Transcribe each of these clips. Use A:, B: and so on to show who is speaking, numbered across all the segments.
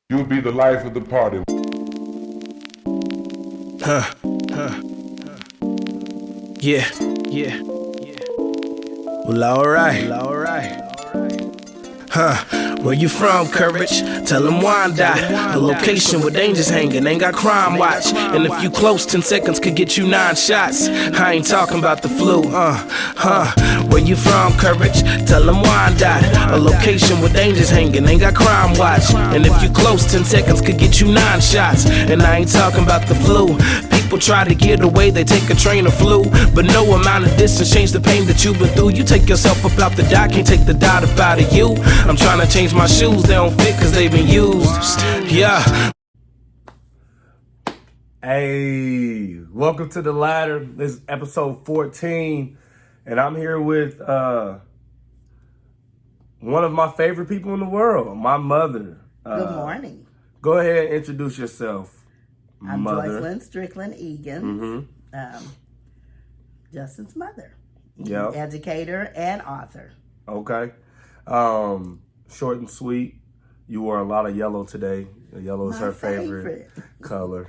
A: You'll be the life of the party.
B: Yeah, yeah. Well, alright. Where you from, courage? Tell them Wanda. A location where dangers hanging, ain't got crime watch. And if you close, 10 seconds could get you 9 shots. I ain't talking about the flu, Where you from, courage? Tell them Wanda. A location where dangers hanging, ain't got crime watch. And if you close, 10 seconds could get you 9 shots. And I ain't talking about the flu. People try to get away, they take a train or flu. But no amount of distance change the pain that you've been through. You take yourself up out the dock, can't take the doubt up out of you. I'm trying to change my shoes, they don't fit cause they've been used. Yeah.
C: Hey, welcome to The Ladder. This is episode 14, and I'm here with one of my favorite people in the world, my mother.
D: Good morning.
C: Go ahead and introduce yourself,
D: I'm
C: mother.
D: Joycelyn Strickland-Egans, Justin's mother,
C: Yep.
D: educator and author.
C: Okay. Short and sweet. You wore a lot of yellow today. Yellow is
D: My
C: her favorite
D: favorite.
C: color.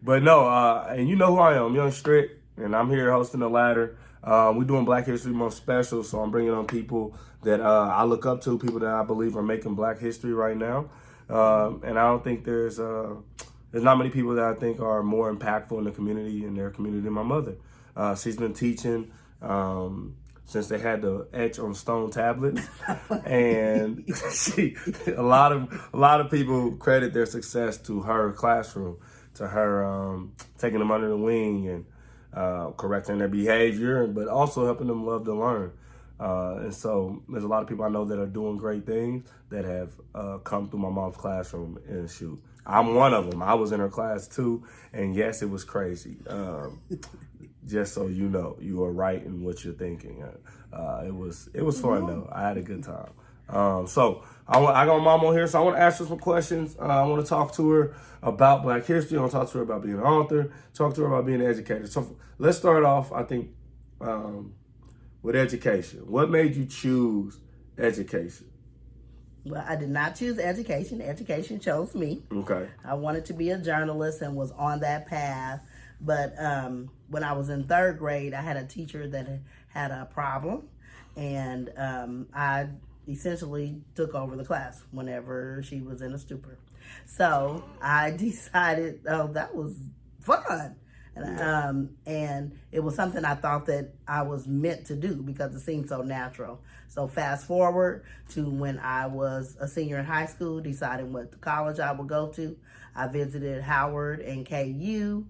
C: But no, and you know who I am, Young Strick, and I'm here hosting The Ladder. We're doing Black History Month special, so I'm bringing on people that I look up to, people that I believe are making Black history right now. And I don't think there's not many people that I think are more impactful in the community, in their community, than my mother. She's been teaching since they had the etch on stone tablets, and a lot of people credit their success to her classroom, to her taking them under the wing and correcting their behavior, but also helping them love to learn. And so there's a lot of people I know that are doing great things that have come through my mom's classroom. And shoot, I'm one of them. I was in her class too, and yes, it was crazy. Just so you know, you are right in what you're thinking. It was fun though. I had a good time. So I got my mom on here, so I want to ask her some questions. I want to talk to her about Black history. I want to talk to her about being an author. Talk to her about being an educator. So let's start off, I think, with education. What made you choose education?
D: Well, I did not choose education. Education chose me.
C: Okay.
D: I wanted to be a journalist and was on that path. But when I was in third grade, I had a teacher that had a problem, and I essentially took over the class whenever she was in a stupor. So I decided, oh, that was fun. And it was something I thought that I was meant to do because it seemed so natural. So fast forward to when I was a senior in high school, deciding what college I would go to. I visited Howard and KU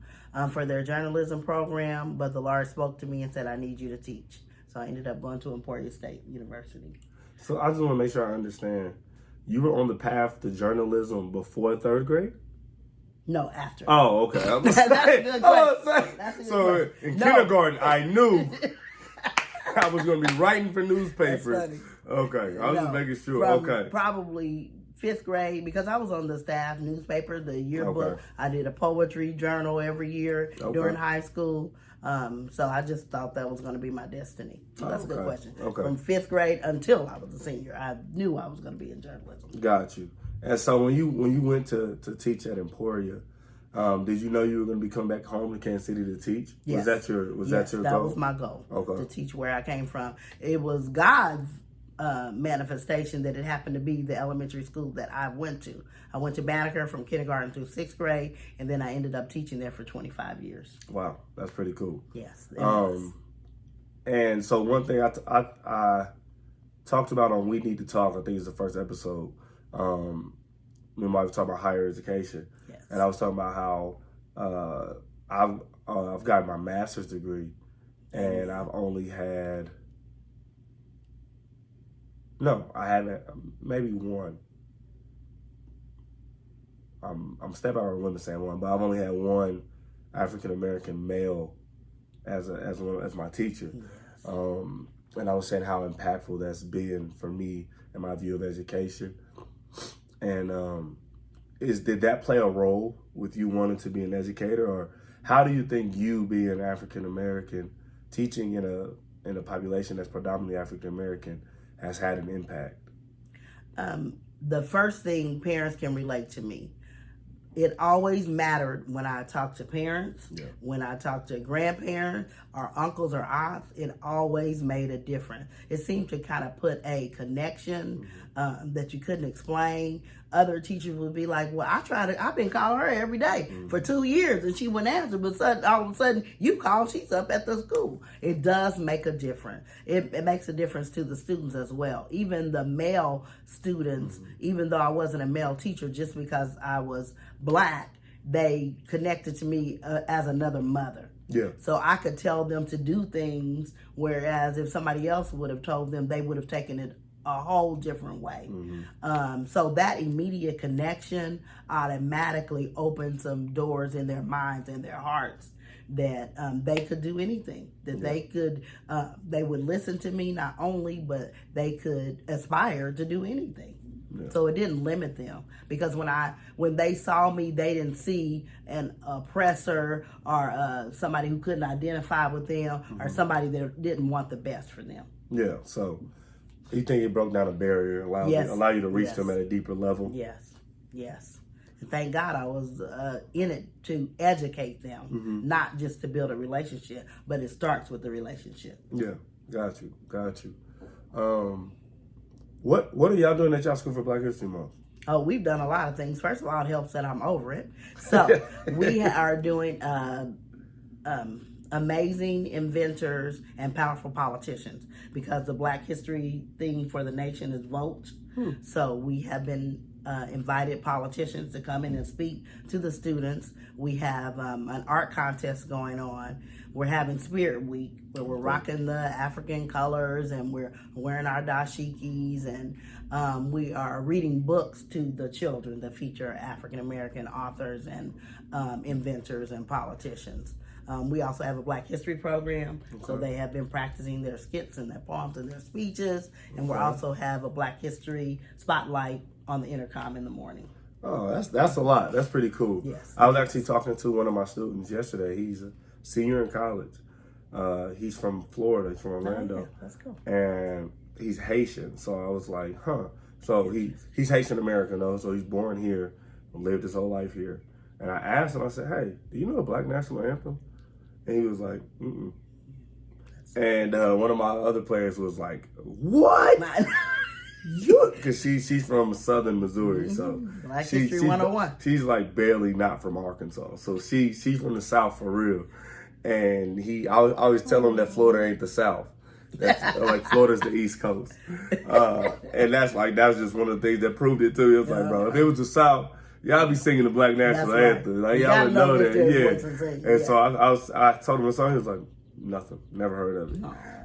D: for their journalism program, but the Lord spoke to me and said, I need you to teach. So I ended up going to Emporia State University.
C: So I just want to make sure I understand. You were on the path to journalism before third grade?
D: No, after.
C: Oh, okay.
D: That's a good question. That's a good
C: So
D: question.
C: in
D: No.
C: kindergarten, I knew I was going to be writing for
D: That's
C: newspapers.
D: funny.
C: Okay, I was just making sure.
D: From
C: Okay.
D: probably fifth grade, because I was on the staff newspaper, the yearbook.
C: Okay.
D: I did a poetry journal every year
C: Okay.
D: during high school. So I just thought that was going to be my destiny. So that's a good
C: Okay.
D: question.
C: Okay.
D: From fifth grade until I was a senior, I knew I was going to be in journalism.
C: Got you. And so when you went to teach at Emporia, did you know you were going to be coming back home to Kansas City to teach?
D: Yes.
C: Was that your goal?
D: That was my goal,
C: Okay.
D: to teach where I came from. It was God's manifestation that it happened to be the elementary school that I went to. I went to Banneker from kindergarten through sixth grade, and then I ended up teaching there for 25 years.
C: Wow, that's pretty cool.
D: Yes. It was.
C: And so one thing I talked about on We Need to Talk, I think it's the first episode. Me and Mike was talking about higher education,
D: Yes.
C: and I was talking about how I've got my master's degree, and I've only had I haven't maybe one. I'm stepping out on a limb saying one, but I've only had one African American male as my teacher.
D: Yes.
C: And I was saying how impactful that's been for me and my view of education. And did that play a role with you wanting to be an educator, or how do you think you, being African American, teaching in a population that's predominantly African American, has had an impact?
D: the first thing parents can relate to me. It always mattered when I talked to parents, when I talked to grandparents or uncles or aunts, it always made a difference. It seemed to kind of put a connection that you couldn't explain. Other teachers would be like, well, I've been calling her every day for 2 years and she wouldn't answer, but all of a sudden you call, she's up at the school. It does make a difference. It makes a difference to the students as well. Even the male students, even though I wasn't a male teacher, just because I was Black, they connected to me as another mother.
C: Yeah.
D: So I could tell them to do things, whereas if somebody else would have told them, they would have taken it a whole different way. So that immediate connection automatically opened some doors in their minds and their hearts that they could do anything, that they would listen to me not only, but they could aspire to do anything. So it didn't limit them, because when they saw me, they didn't see an oppressor or somebody who couldn't identify with them or somebody that didn't want the best for them.
C: Yeah. So you think it broke down a barrier, allow you to reach them at a deeper level?
D: Yes. And thank God I was in it to educate them, not just to build a relationship, but it starts with the relationship.
C: Yeah. Got you. What are y'all doing at y'all school for Black History Month?
D: Oh, we've done a lot of things. First of all, it helps that I'm over it. So we are doing amazing inventors and powerful politicians, because the Black History theme for the nation is vote. So we have been invited politicians to come in and speak to the students. We have an art contest going on. We're having Spirit Week, where we're rocking the African colors and we're wearing our dashikis, and we are reading books to the children that feature African American authors and inventors and politicians. We also have a Black History program, so they have been practicing their skits and their poems and their speeches, and we also have a Black History spotlight on the intercom in the morning.
C: Oh, that's a lot. That's pretty cool.
D: Yes.
C: I was actually talking to one of my students yesterday. He's a senior in college. He's from Florida. He's from Orlando.
D: Oh, yeah. That's cool.
C: And he's Haitian. So I was like, So he's Haitian American though. So he's born here, lived his whole life here. And I asked him, I said, hey, do you know the Black National Anthem? And he was like, mm-mm. And one of my other players was like, what? Because she's from southern Missouri, so
D: Black History 101.
C: She's like barely not from Arkansas, so she's from the South for real. And I always tell him that Florida ain't the South. That's like Florida's the East Coast, and that was just one of the things that proved it too. It was like, bro, if it was the South, y'all be singing the Black National Anthem. Like y'all would know that, yeah. And so I told him a song. He was like, nothing, never heard of it.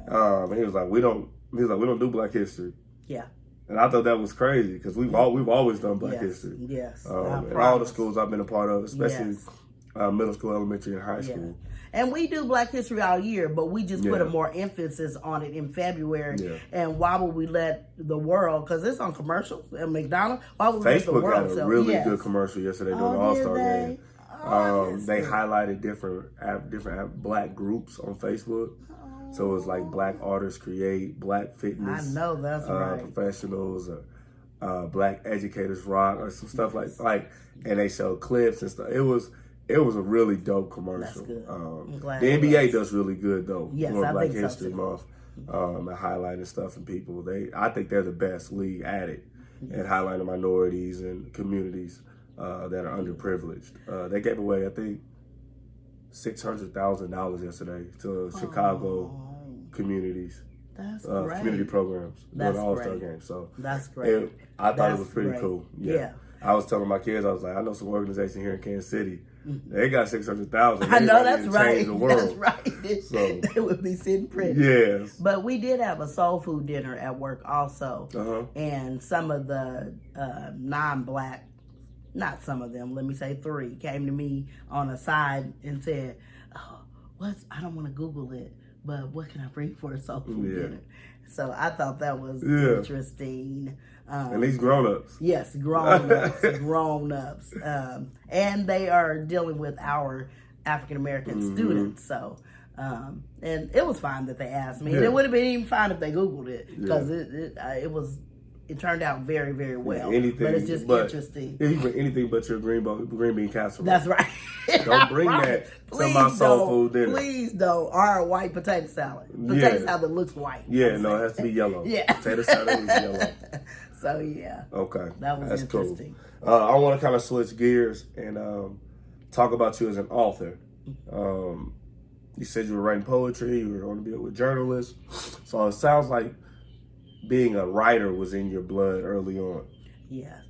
C: And he was like, we don't do Black History.
D: Yeah.
C: And I thought that was crazy, because we've always done Black History.
D: Yes.
C: And all the schools I've been a part of, especially middle school, elementary, and high school.
D: And we do Black History all year, but we just put a more emphasis on it in February. Yeah. And why would we let the world, because it's on commercials at McDonald's, why would we let the world
C: Facebook had a really good commercial yesterday during the All-Star game. They highlighted different Black groups on Facebook. So it was like Black Artists Create, Black Fitness.
D: I know, that's right.
C: Professionals, Black Educators Rock, or some stuff like, and they showed clips and stuff. It was a really dope commercial. That's good. I'm glad the NBA does really good though.
D: Yes,
C: for
D: I
C: Black
D: think
C: History Month, and highlighting stuff and people. I think they're the best league at it, at highlighting minorities and communities that are underprivileged. They gave away, I think, $600,000 yesterday to Chicago communities.
D: That's great.
C: Community programs during the All-Star game. So
D: that's great.
C: I thought it was pretty cool. Yeah. I was telling my kids, I was like, I know some organization here in Kansas City. They got 600,000.
D: I know, that's right.
C: Change the world.
D: That's right. So, they would be sitting pretty.
C: Yes.
D: But we did have a soul food dinner at work also. And some of the non-Black, not some of them, let me say 3, came to me on the side and said, I don't want to Google it, but what can I bring for a soul food dinner? So I thought that was interesting.
C: And these grown-ups.
D: Yes, grown-ups. And they are dealing with our African-American students. So, and it was fine that they asked me. And it would have been even fine if they Googled it, because it was it turned out very, very well.
C: Anything,
D: but it's just interesting.
C: Anything but your green bean casserole.
D: That's right.
C: Don't bring that to my soul food dinner.
D: Please don't. Or white potato salad. Potato salad looks white.
C: Yeah, no, it has to be yellow.
D: Yeah.
C: Potato salad is yellow.
D: So, yeah.
C: Okay.
D: That was interesting.
C: Cool. I want to kind of switch gears and talk about you as an author. You said you were writing poetry. You were on to be with journalists. So it sounds like being a writer was in your blood early on.
D: Yes.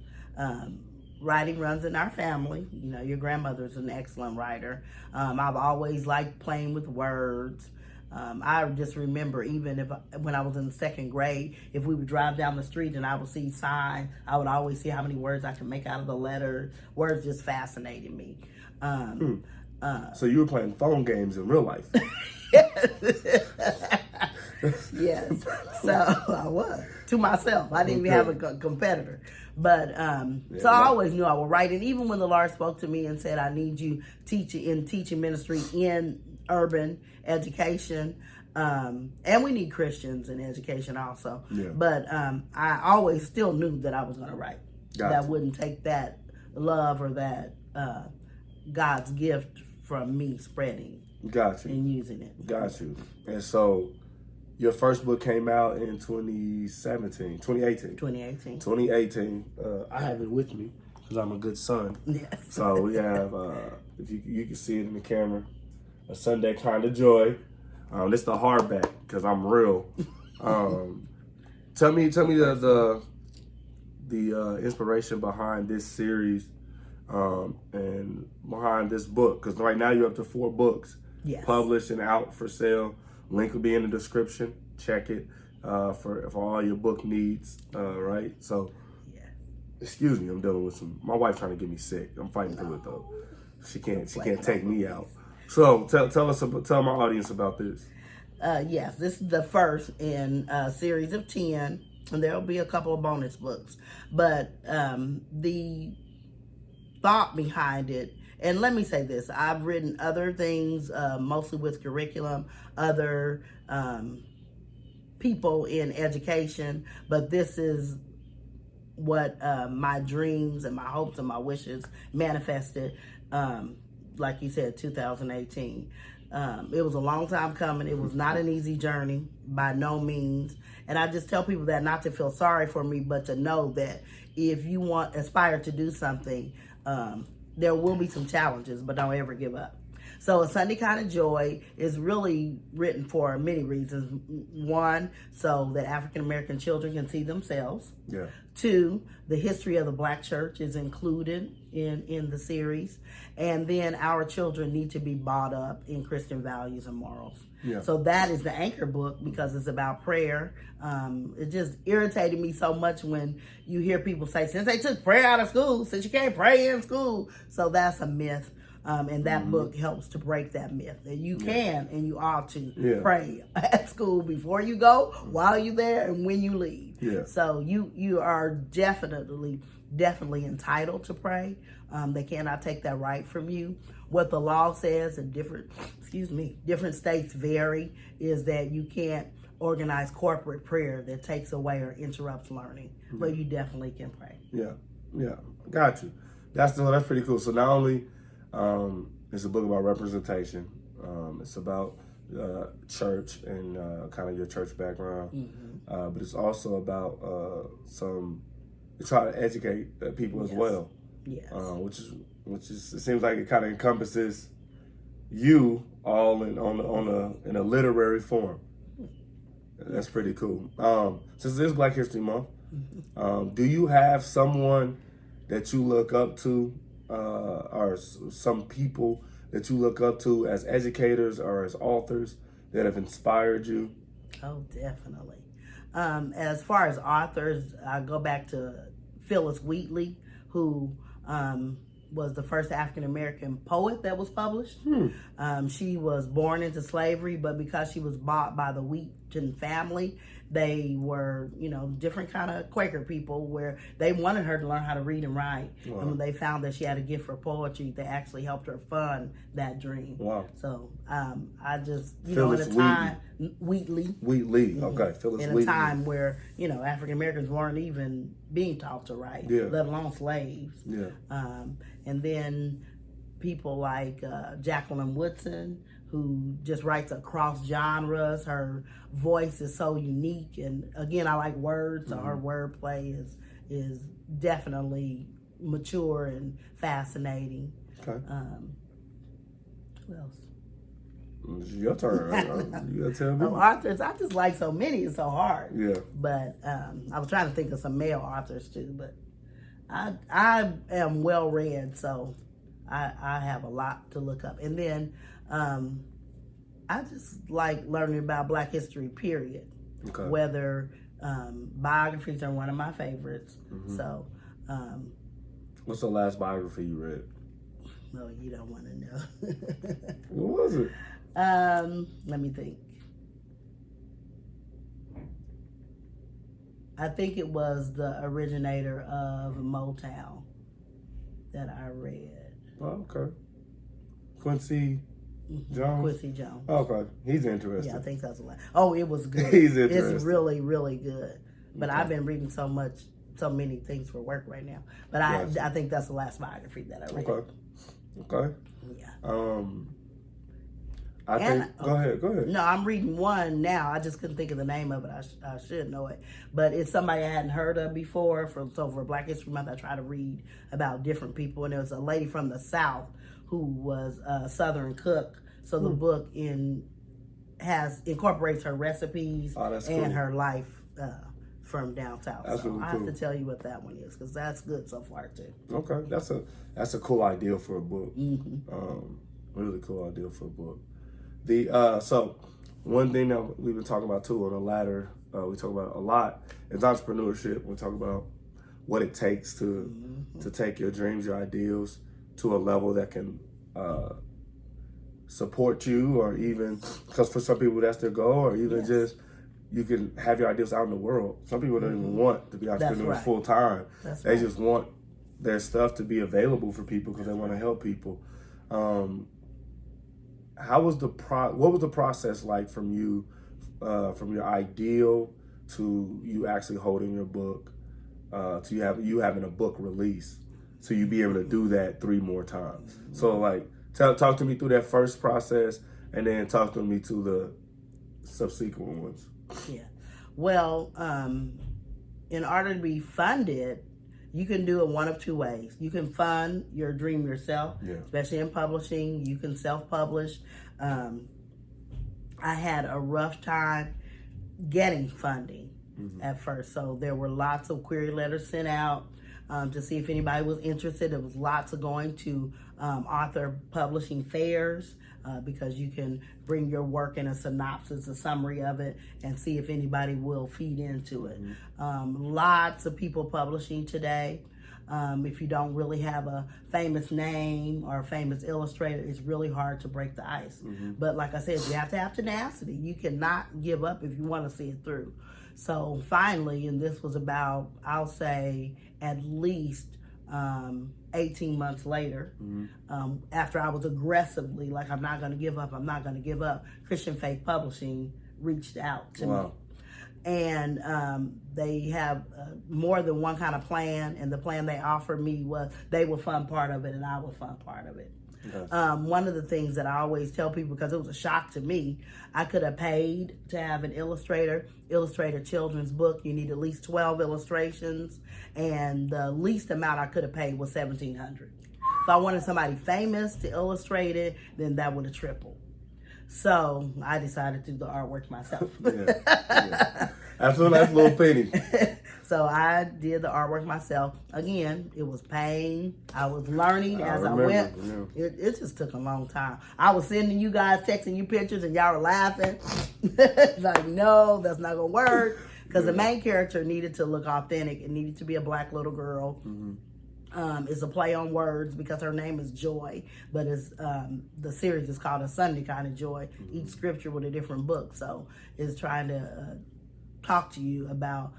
D: Writing runs in our family. You know, your grandmother's an excellent writer. I've always liked playing with words. I just remember even when I was in the second grade, if we would drive down the street and I would see signs, I would always see how many words I could make out of the letters. Words just fascinated me.
C: So you were playing phone games in real life.
D: Yes. So I was. To myself. I didn't even have a competitor. But so I always knew I would write. And even when the Lord spoke to me and said, I need you in teaching ministry in urban education, and we need Christians in education also. Yeah. But I always still knew that I was going to write. Gotcha. That I wouldn't take that love or that God's gift from me spreading.
C: Got you.
D: And using it.
C: Got you. And so your first book came out in 2018. 2018. I have it with me because I'm a good son.
D: Yes.
C: So we have, if you can see it in the camera, A Sunday Kind of Joy. This is the hardback because I'm real. Tell me the inspiration behind this series and behind this book, because right now you're up to 4 books. Yes. Published and out for sale. Link will be in the description. Check it for all your book needs. Right. So, yeah. Excuse me. I'm dealing with my wife trying to get me sick. I'm fighting through it though. She can't take me out. So tell my audience about this.
D: Yes, this is the first in a series of 10, and there'll be a couple of bonus books. But the thought behind it. And let me say this, I've written other things, mostly with curriculum, other people in education, but this is what my dreams and my hopes and my wishes manifested, like you said, 2018. It was a long time coming. It was not an easy journey, by no means. And I just tell people that not to feel sorry for me, but to know that if you aspire to do something, there will be some challenges, but don't ever give up. So A Sunday Kind of Joy is really written for many reasons. 1, so that African-American children can see themselves. Yeah. 2, the history of the Black church is included in the series. And then our children need to be brought up in Christian values and morals. Yeah. So that is the anchor book because it's about prayer. It just irritated me so much when you hear people say, since they took prayer out of school, since you can't pray in school. So that's a myth. And that book helps to break that myth that you can and you ought to pray at school before you go, while you're there, and when you leave. Yeah. So you are definitely entitled to pray. They cannot take that right from you. What the law says in different states vary is that you can't organize corporate prayer that takes away or interrupts learning, but you definitely can pray.
C: Yeah, got you. That's pretty cool. So not only it's a book about representation, it's about church and kind of your church background, but it's also about try to educate people as well. Yes. Which is it seems like it kind of encompasses you all in a literary form. That's pretty cool. Since this is Black History Month, do you have someone that you look up to, or some people that you look up to as educators or as authors that have inspired you?
D: Oh, definitely. As far as authors, I go back to Phyllis Wheatley, who was the first African-American poet that was published. She was born into slavery, but because she was bought by the wheat Puritan family. They were, different kind of Quaker people where they wanted her to learn how to read and write.
C: Wow.
D: And when they found that she had a gift for poetry, they actually helped her fund that dream.
C: Wow.
D: So I just,
C: Phyllis
D: in a time, Wheatley.
C: Wheatley, okay, Phyllis
D: In
C: Wheatley.
D: a time where, African Americans weren't even being taught to write, let alone slaves.
C: Yeah.
D: And then people like Jacqueline Woodson, who just writes across genres. Her voice is so unique, and again, I like words, so her wordplay is definitely mature and fascinating.
C: Okay.
D: Who else?
C: It's your turn. Right? You gotta tell me.
D: Authors, I just like so many. It's so hard.
C: Yeah.
D: But I was trying to think of some male authors too, but I am well read, so I have a lot to look up. And then I just like learning about Black history, period.
C: Okay.
D: Whether biographies are one of my favorites.
C: Mm-hmm.
D: So
C: what's the last biography you read?
D: no, you don't want to know.
C: What was it?
D: Let me think. I think it was the originator of Motown that I read.
C: Oh, okay. Quincy Jones?
D: Quincy Jones.
C: Okay. He's interesting.
D: Yeah, I think that's the last. Oh, it was good.
C: He's interesting.
D: It's really, really good. But
C: Okay.
D: I've been reading so many things for work right now. But
C: Gotcha.
D: I think that's the last biography that I read.
C: Okay.
D: Yeah.
C: I think. Go ahead.
D: No, I'm reading one now. I just couldn't think of the name of it. I should know it, but it's somebody I hadn't heard of before. For Black History Month, I try to read about different people, and there was a lady from the South who was a Southern cook. So the book incorporates her recipes
C: that's
D: and
C: cool.
D: her life from down south.
C: That's
D: so
C: really
D: I have
C: cool.
D: to tell you what that one is because that's good so far too.
C: Okay, that's a cool idea for a book.
D: Mm-hmm.
C: Really cool idea for a book. So one thing that we've been talking about too on the ladder, we talk about a lot is entrepreneurship. We talk about what it takes to take your dreams, your ideals to a level that can support you, or even because for some people that's their goal, or even just you can have your ideas out in the world. Some people don't even want to be entrepreneurs full time. They just want their stuff to be available for people because they want to help people. What was the process like from you, from your ideal to you actually holding your book, to you having a book release, to you be able to do that 3 more times? So like, talk to me through that first process, and then talk to me to the subsequent ones.
D: Yeah. Well, in order to be funded, you can do it one of 2 ways. You can fund your dream yourself, especially in publishing. You can self-publish. I had a rough time getting funding at first. So there were lots of query letters sent out to see if anybody was interested. There was lots of going to author publishing fairs because you can bring your work in a synopsis, a summary of it, and see if anybody will feed into it. Lots of people publishing today. If you don't really have a famous name or a famous illustrator, it's really hard to break the ice. But like I said, you have to have tenacity. You cannot give up if you want to see it through. So finally, and this was about, I'll say, at least 18 months later, after I was aggressively like, I'm not going to give up, Christian Faith Publishing reached out to me. And they have more than one kind of plan, and the plan they offered me was they would fund part of it and I would fund part of it. One of the things that I always tell people, because it was a shock to me, I could have paid to have an illustrator children's book. You need at least 12 illustrations, and the least amount I could have paid was $1,700. If I wanted somebody famous to illustrate it, then that would have tripled. So I decided to do the artwork myself.
C: That's a nice little penny.
D: So I did the artwork myself. Again, it was pain. I was learning as I went. It just took a long time. I was sending you guys, texting you pictures, and y'all were laughing. Like, no, that's not going to work. Because the main character needed to look authentic. It needed to be a Black little girl. It's a play on words because her name is Joy, but it's the series is called A Sunday Kind of Joy. Each scripture with a different book, so it's trying to talk to you about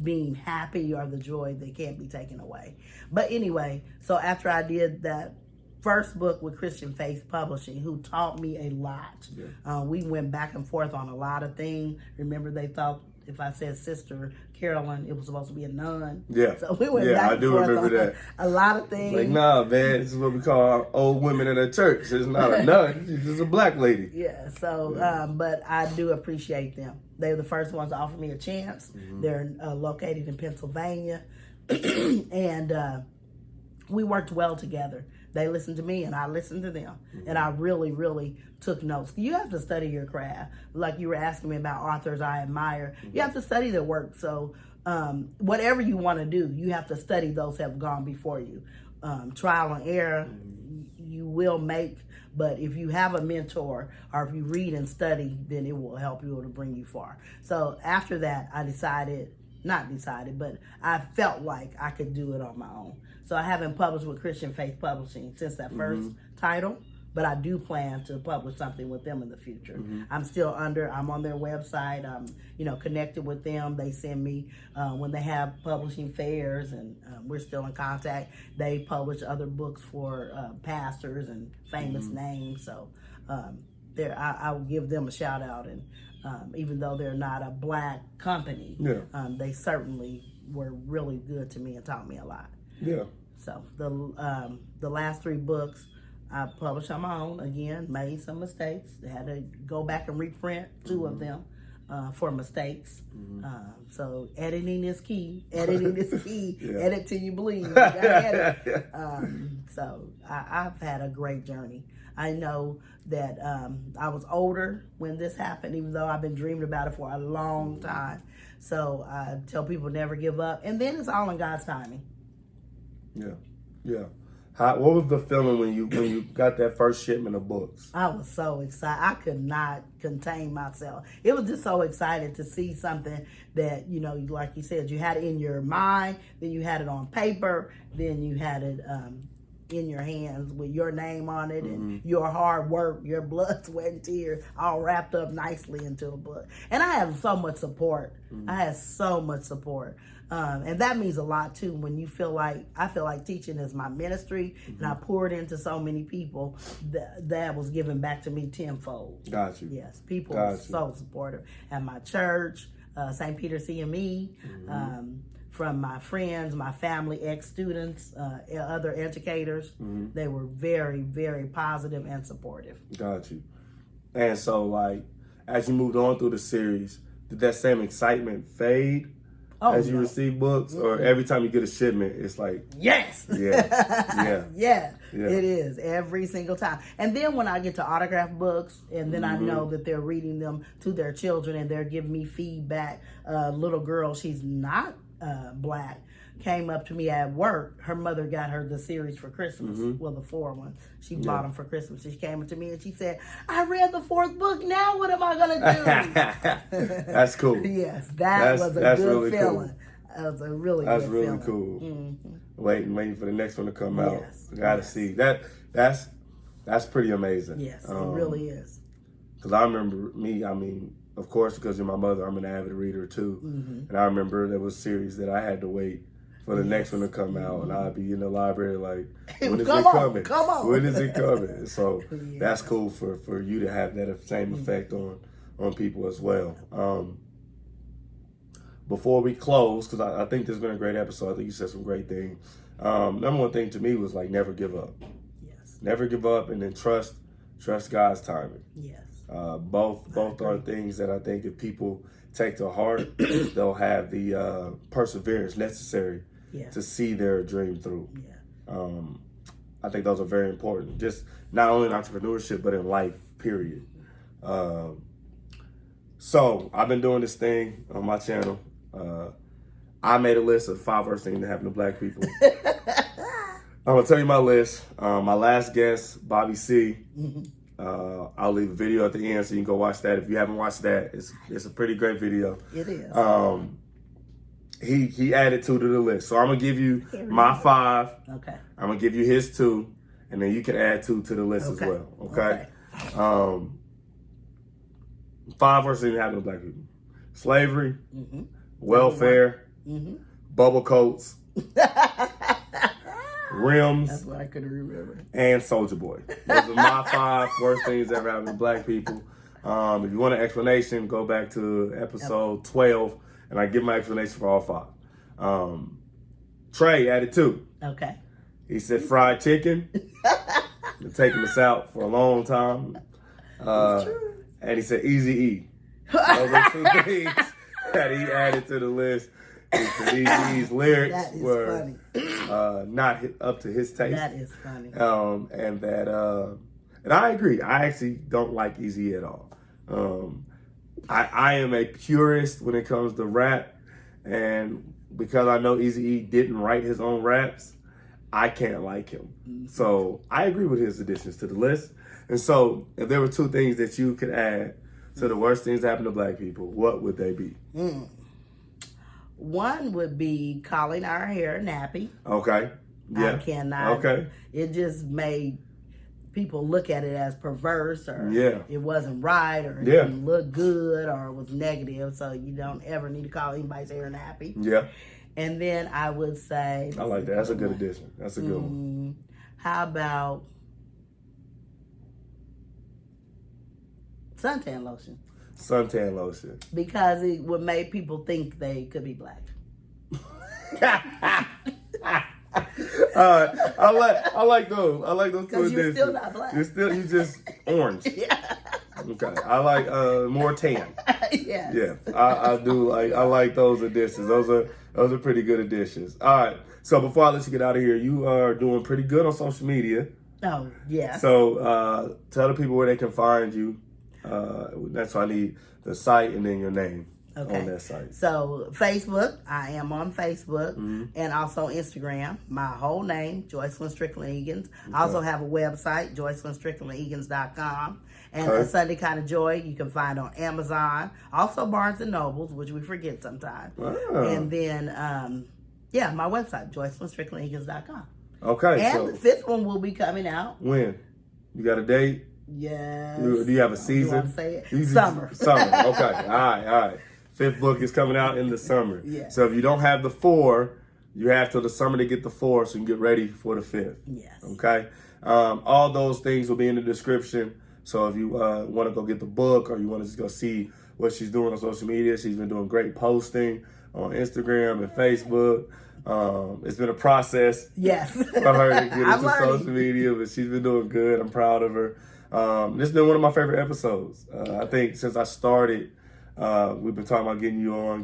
D: being happy or the joy that can't be taken away. But anyway, so after I did that first book with Christian Faith Publishing, who taught me a lot. Yeah. We went back and forth on a lot of things. Remember, they thought if I said Sister Carolyn, it was supposed to be a nun.
C: Yeah.
D: So we went back
C: I
D: and
C: do
D: forth
C: remember
D: on
C: that.
D: A lot of things.
C: Like, nah, man, this is what we call our old women in the church. It's not a nun. She's just a black lady.
D: Yeah, so, but I do appreciate them. They're the first ones to offer me a chance. Mm-hmm. They're located in Pennsylvania. And we worked well together. They listened to me and I listened to them. Mm-hmm. And I really, really took notes. You have to study your craft. Like you were asking me about authors I admire. Mm-hmm. You have to study their work. So whatever you want to do, you have to study those that have gone before you. Trial and error, you will make. But if you have a mentor or if you read and study, then it will help you to bring you far. So after that, I but I felt like I could do it on my own. So I haven't published with Christian Faith Publishing since that first title, but I do plan to publish something with them in the future. I'm on their website. I'm, connected with them. They send me, when they have publishing fairs, and we're still in contact. They publish other books for pastors and famous names. So I will give them a shout out. And even though they're not a black company, they certainly were really good to me and taught me a lot.
C: Yeah.
D: So the last 3 books I published on my own. Again, made some mistakes. I had to go back and reprint 2 of them for mistakes. So editing is key. Edit till you bleed. You gotta edit. So I've had a great journey. I know that I was older when this happened, even though I've been dreaming about it for a long time. So I tell people never give up. And then it's all in God's timing.
C: Yeah. What was the feeling when you got that first shipment of books?
D: I was so excited. I could not contain myself. It was just so excited to see something that, like you said, you had it in your mind, then you had it on paper, then you had it in your hands with your name on it and your hard work, your blood, sweat, and tears all wrapped up nicely into a book. And I have so much support. I had so much support. And that means a lot too when you I feel like teaching is my ministry, and I poured into so many people that was given back to me tenfold.
C: Got you.
D: Yes, people were so supportive at my church, St. Peter CME, from my friends, my family, ex-students, other educators. They were very, very positive and supportive.
C: Got you. And so, as you moved on through the series, did that same excitement fade? As you receive books, or every time you get a shipment, it's like
D: yes,
C: yeah,
D: it is every single time. And then when I get to autograph books, and then I know that they're reading them to their children, and they're giving me feedback. Little girl, she's not black, came up to me at work. Her mother got her the series for Christmas. Well, the 4 ones. She bought them for Christmas. She came up to me and she said, "I read the 4th book. Now what am I gonna do?"
C: That's cool.
D: Yes, that's was a good
C: really
D: feeling.
C: Cool.
D: That was a really
C: that's
D: good
C: really
D: feeling.
C: Cool. Waiting for the next one to come out.
D: Yes.
C: Gotta see that. That's pretty amazing.
D: Yes, it really is.
C: Because I remember of course, because you're my mother, I'm an avid reader too. And I remember there was series that I had to wait for the next one to come out, and I'd be in the library like, when is it coming?
D: Come on.
C: When is it coming? So that's cool for you to have that same effect on people as well. Before we close, because I think this has been a great episode, I think you said some great things. Number one thing to me was never give up.
D: Yes.
C: Never give up, and then trust God's timing.
D: Yes.
C: Both are things that I think if people take to heart, they'll have the perseverance necessary to see their dream through. Yeah. I think those are very important, just not only in entrepreneurship, but in life, period. So I've been doing this thing on my channel. I made a list of 5 worst things that happen to black people. I'm gonna tell you my list. My last guest, Bobby C. I'll leave a video at the end so you can go watch that. If you haven't watched that, it's a pretty great video.
D: It is.
C: he added 2 to the list. So I'm gonna give you my 5.
D: Okay.
C: I'm gonna give you his 2, and then you can add 2 to the list as well. Okay. 5 worst things happening to black people: slavery, welfare, bubble coats, rims.
D: That's what I couldn't remember.
C: And Soldier Boy. Those are my 5 worst things ever happened to black people. If you want an explanation, go back to episode 12, and I give my explanation for all 5. Trey added 2.
D: Okay.
C: He said fried chicken. Been taking us out for a long time. And he said Easy E. Those are 2 things that he added to the list. Eazy-E's lyrics were not up to his taste.
D: That is funny.
C: And I agree. I actually don't like Eazy at all. I am a purist when it comes to rap, and because I know Eazy-E didn't write his own raps, I can't like him. So I agree with his additions to the list. And so if there were 2 things that you could add to the worst things that happen to black people, what would they be?
D: One would be calling our hair nappy.
C: Okay. Yeah.
D: I cannot.
C: Okay.
D: It just made people look at it as perverse, or it wasn't right, or it didn't look good, or it was negative. So you don't ever need to call anybody's hair nappy.
C: Yeah.
D: And then I would say,
C: I like that. That's a good addition. That's a good one.
D: How about suntan lotion?
C: Suntan lotion.
D: Because it would make people think they could be black.
C: I like those. I like those 2
D: Because you're
C: additions.
D: still not black.
C: You just orange.
D: Yeah.
C: Okay. I like more tan.
D: Yes.
C: Yeah. I do I like those additions. Those are pretty good additions. All right. So before I let you get out of here, you are doing pretty good on social media.
D: Oh, yes.
C: So tell the people where they can find you. That's why I need the site and then your name on that site.
D: So Facebook, I am on Facebook, and also Instagram. My whole name, Joycelyn Strickland-Egans. I also have a website, JoycelynStricklandEgans.com. And A Sunday Kind of Joy, you can find on Amazon. Also Barnes & Nobles, which we forget sometimes. And then, my website, JoycelynStricklandEgans.com.
C: Okay.
D: And the 5th one will be coming out.
C: When? You got a date?
D: Yes.
C: Do you have a season?
D: You want to say it? Summer.
C: Summer. Okay. All right. 5th book is coming out in the summer.
D: Yeah.
C: So if you don't have the 4, you have till the summer to get the 4, so you can get ready for the 5th.
D: Yes.
C: Okay. All those things will be in the description. So if you want to go get the book, or you want to just go see what she's doing on social media, she's been doing great posting on Instagram and Facebook. It's been a process.
D: Yes.
C: For her to get into social media, but she's been doing good. I'm proud of her. This has been one of my favorite episodes. I think since I started, we've been talking about getting you on,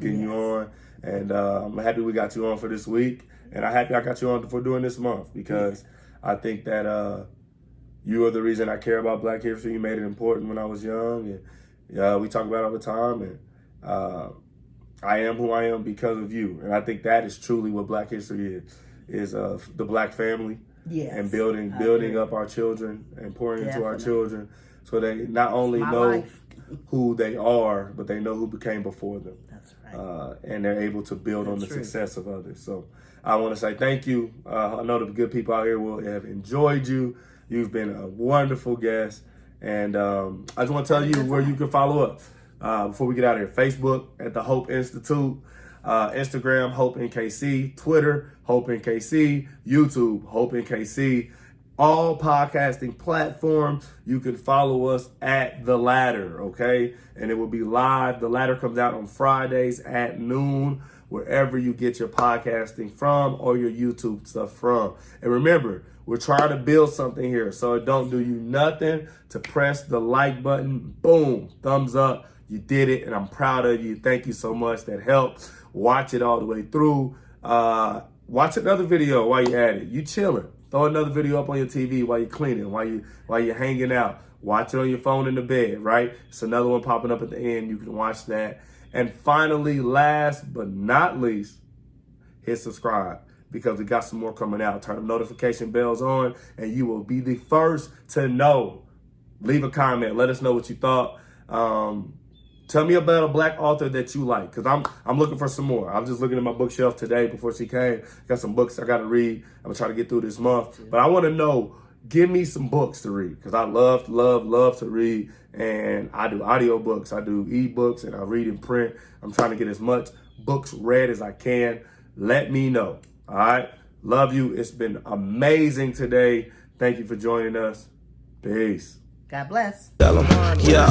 C: and I'm happy we got you on for this week, and I'm happy I got you on for doing this month, because I think that you are the reason I care about Black history. You made it important when I was young, and we talk about it all the time, and I am who I am because of you, and I think that is truly what Black history is the Black family.
D: Yes,
C: and building up our children and pouring into our children, so they not only know who they are, but they know who became before them.
D: That's right.
C: And they're able to build on the success of others. So I want to say thank you. I know the good people out here will have enjoyed you. You've been a wonderful guest. And I just want to tell you where you can follow up before we get out of here. Facebook at the Hope Institute. Instagram, Hope NKC, Twitter, Hope NKC, YouTube, Hope NKC, all podcasting platforms. You can follow us at The Ladder, okay? And it will be live. The Ladder comes out on Fridays at noon, wherever you get your podcasting from or your YouTube stuff from. And remember, we're trying to build something here, so it don't do you nothing to press the like button. Boom, thumbs up. You did it, and I'm proud of you. Thank you so much. That helps. Watch it all the way through. Watch another video while you're at it. You chilling. Throw another video up on your TV while you're cleaning, while you're hanging out. Watch it on your phone in the bed, right? It's another one popping up at the end. You can watch that. And finally, last but not least, hit subscribe, because we got some more coming out. Turn the notification bells on, and you will be the first to know. Leave a comment. Let us know what you thought. Tell me about a black author that you like, because I'm looking for some more. I'm just looking at my bookshelf today before she came. Got some books I got to read. I'm going to try to get through this month. But I want to know, give me some books to read, because I love to read. And I do audiobooks, I do ebooks, and I read in print. I'm trying to get as much books read as I can. Let me know. All right? Love you. It's been amazing today. Thank you for joining us. Peace.
D: God bless.
B: Tell 'em. Yeah.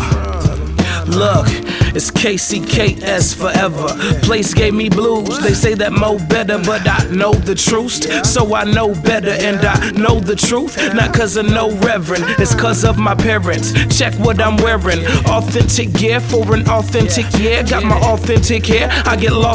B: Look, it's KCKS forever. Place gave me blues. They say that Mo better, but I know the truth. So I know better, and I know the truth. Not cause of no reverend, it's cause of my parents. Check what I'm wearing. Authentic gear for an authentic year. Got my authentic hair. I get lost